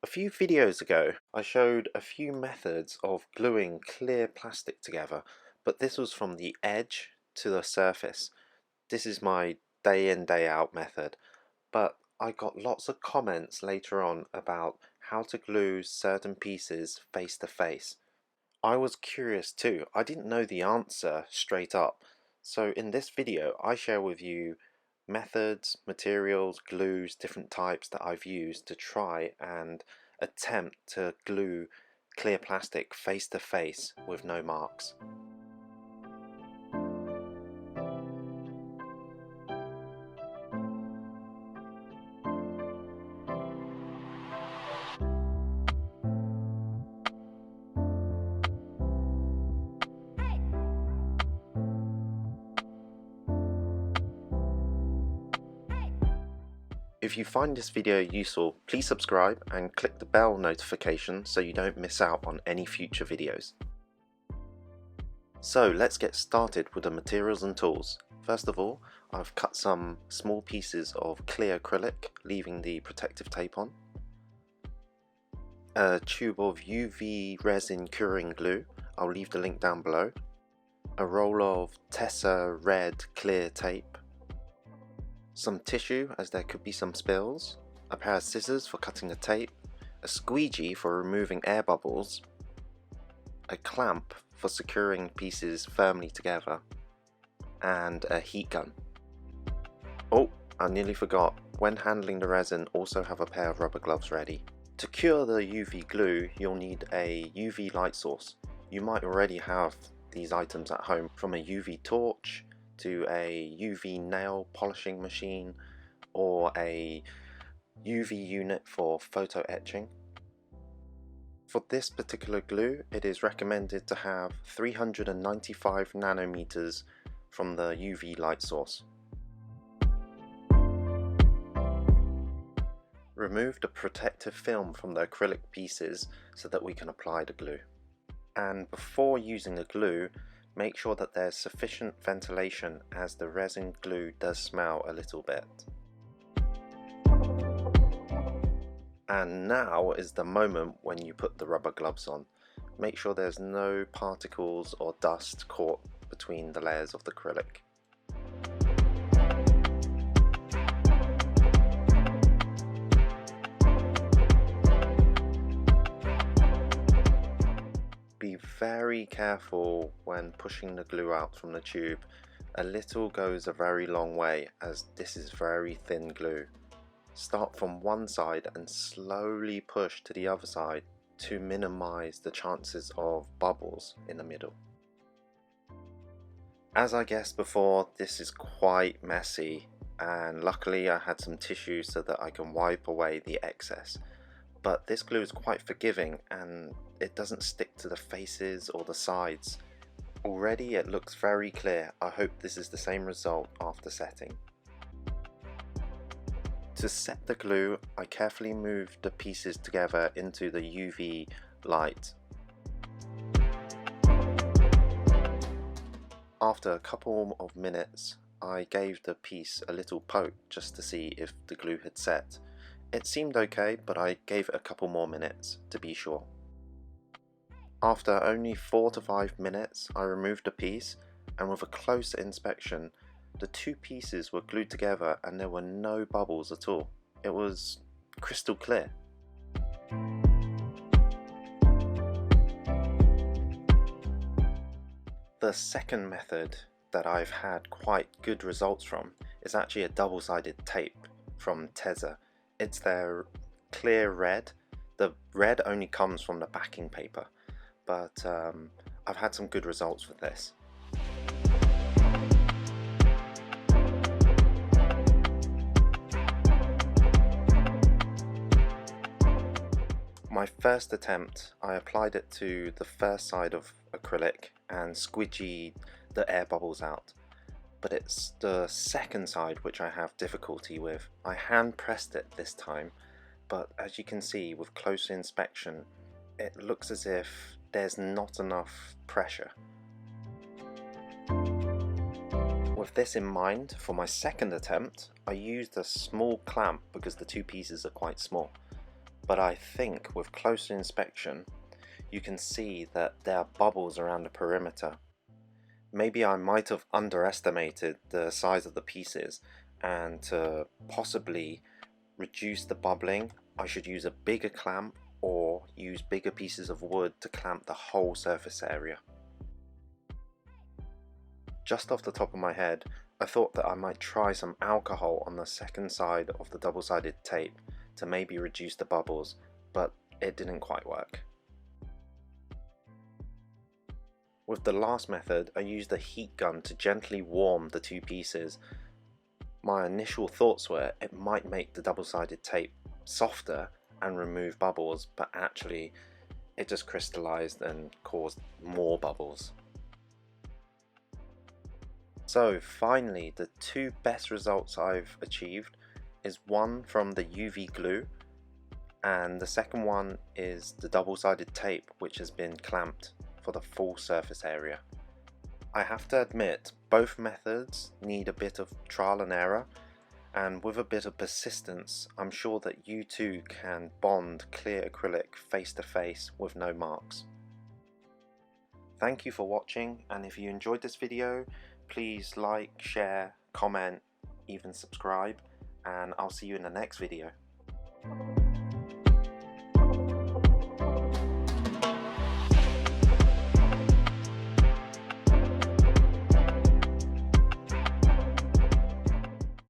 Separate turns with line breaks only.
A few videos ago, I showed a few methods of gluing clear plastic together, but this was from the edge to the surface. This is my day in, day out method, but I got lots of comments later on about how to glue certain pieces face to face. I was curious too. I didn't know the answer straight up. So in this video, I share with you methods, materials, glues, different types that I've used to try and attempt to glue clear plastic face to face with no marks. If you find this video useful, please subscribe and click the bell notification so you don't miss out on any future videos. So let's get started with the materials and tools. First of all, I've cut some small pieces of clear acrylic, leaving the protective tape on. A tube of UV resin curing glue, I'll leave the link down below. A roll of Tesa Red clear tape. Some tissue, as there could be some spills, a pair of scissors for cutting the tape, a squeegee for removing air bubbles, a clamp for securing pieces firmly together, and a heat gun. Oh, I nearly forgot, when handling the resin, also have a pair of rubber gloves ready. To cure the UV glue, you'll need a UV light source. You might already have these items at home, from a UV torch, to a UV nail polishing machine, or a UV unit for photo etching. For this particular glue, it is recommended to have 395 nanometers from the UV light source. Remove the protective film from the acrylic pieces so that we can apply the glue. And before using the glue, make sure that there's sufficient ventilation, as the resin glue does smell a little bit. And now is the moment when you put the rubber gloves on. Make sure there's no particles or dust caught between the layers of the acrylic. Be very careful when pushing the glue out from the tube. A little goes a very long way, as this is very thin glue. Start from one side and slowly push to the other side to minimize the chances of bubbles in the middle. As I guessed before, this is quite messy, and luckily I had some tissue so that I can wipe away the excess. But this glue is quite forgiving and it doesn't stick to the faces or the sides. Already it looks very clear. I hope this is the same result after setting. To set the glue, I carefully move the pieces together into the UV light. After a couple of minutes, I gave the piece a little poke just to see if the glue had set. It seemed okay, but I gave it a couple more minutes to be sure. After only 4 to 5 minutes, I removed the piece, and with a closer inspection, the two pieces were glued together and there were no bubbles at all. It was crystal clear. The second method that I've had quite good results from is actually a double-sided tape from Tesa. It's their clear red. The red only comes from the backing paper, but I've had some good results with this. My first attempt, I applied it to the first side of acrylic and squeegeed the air bubbles out. But it's the second side which I have difficulty with. I hand pressed it this time, but as you can see with closer inspection, it looks as if there's not enough pressure. With this in mind, for my second attempt, I used a small clamp because the two pieces are quite small. but I think with closer inspection you can see that there are bubbles around the perimeter. Maybe I might have underestimated the size of the pieces, and to possibly reduce the bubbling I should use a bigger clamp or use bigger pieces of wood to clamp the whole surface area. Just off the top of my head, I thought that I might try some alcohol on the second side of the double-sided tape to maybe reduce the bubbles, but it didn't quite work. With the last method, I used a heat gun to gently warm the two pieces. My initial thoughts were it might make the double-sided tape softer and remove bubbles, but actually it just crystallized and caused more bubbles. So finally, the two best results I've achieved is one from the UV glue, and the second one is the double-sided tape which has been clamped for the full surface area. I have to admit, both methods need a bit of trial and error, and with a bit of persistence I'm sure that you too can bond clear acrylic face to face with no marks. Thank you for watching, and if you enjoyed this video, please like, share, comment, even subscribe, and I'll see you in the next video.